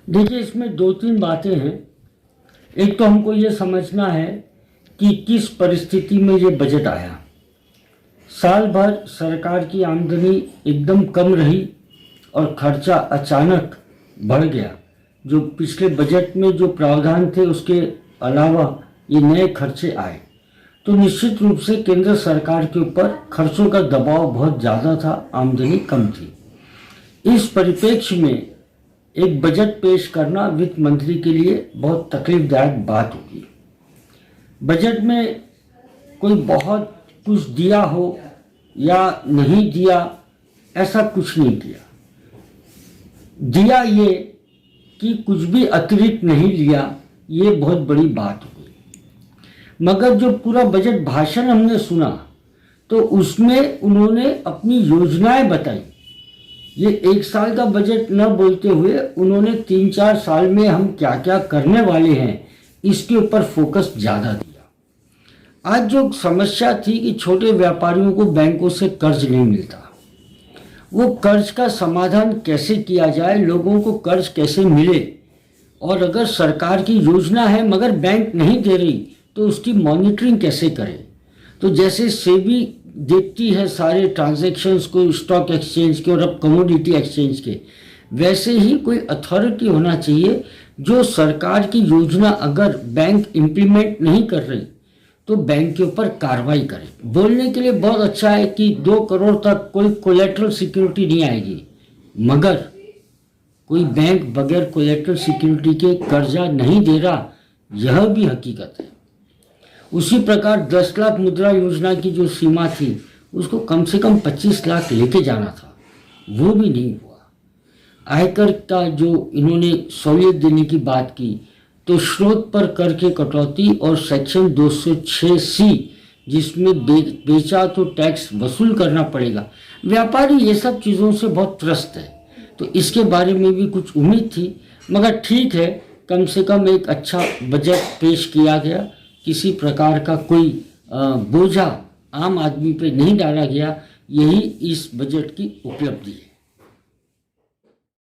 देखिए, इसमें दो तीन बातें हैं। एक तो हमको ये समझना है कि किस परिस्थिति में ये बजट आया। साल भर सरकार की आमदनी एकदम कम रही और खर्चा अचानक बढ़ गया। जो पिछले बजट में जो प्रावधान थे उसके अलावा ये नए खर्चे आए, तो निश्चित रूप से केंद्र सरकार के ऊपर खर्चों का दबाव बहुत ज़्यादा था, आमदनी कम थी। इस परिप्रेक्ष्य में एक बजट पेश करना वित्त मंत्री के लिए बहुत तकलीफदायक बात होगी। बजट में कोई बहुत कुछ दिया हो या नहीं दिया, ऐसा कुछ नहीं दिया ये कि कुछ भी अतिरिक्त नहीं लिया, ये बहुत बड़ी बात हुई। मगर जो पूरा बजट भाषण हमने सुना तो उसमें उन्होंने अपनी योजनाएं बताई। ये एक साल का बजट न बोलते हुए उन्होंने 3-4 साल में हम क्या क्या करने वाले हैं इसके ऊपर फोकस ज़्यादा दिया। आज जो समस्या थी कि छोटे व्यापारियों को बैंकों से कर्ज नहीं मिलता, वो कर्ज का समाधान कैसे किया जाए, लोगों को कर्ज कैसे मिले, और अगर सरकार की योजना है मगर बैंक नहीं दे रही तो उसकी मॉनिटरिंग कैसे करें। तो जैसे सेबी देखती है सारे ट्रांजैक्शंस को स्टॉक एक्सचेंज के और अब कमोडिटी एक्सचेंज के, वैसे ही कोई अथॉरिटी होना चाहिए जो सरकार की योजना अगर बैंक इम्प्लीमेंट नहीं कर रही तो बैंक के ऊपर कार्रवाई करे। बोलने के लिए बहुत अच्छा है कि 2 करोड़ तक कोई कोलेटरल सिक्योरिटी नहीं आएगी, मगर कोई बैंक बगैर कोलेटरल सिक्योरिटी के कर्जा नहीं दे रहा, यह भी हकीकत है। उसी प्रकार 10 लाख मुद्रा योजना की जो सीमा थी उसको कम से कम 25 लाख लेके जाना था, वो भी नहीं हुआ। आयकर का जो इन्होंने सहूलियत देने की बात की तो स्रोत पर कर के कटौती और सेक्शन 206C जिसमें बेचा तो टैक्स वसूल करना पड़ेगा, व्यापारी ये सब चीज़ों से बहुत त्रस्त है। तो इसके बारे में भी कुछ उम्मीद थी, मगर ठीक है, कम से कम एक अच्छा बजट पेश किया गया। किसी प्रकार का कोई बोझा आम आदमी पे नहीं डाला गया, यही इस बजट की उपलब्धि है।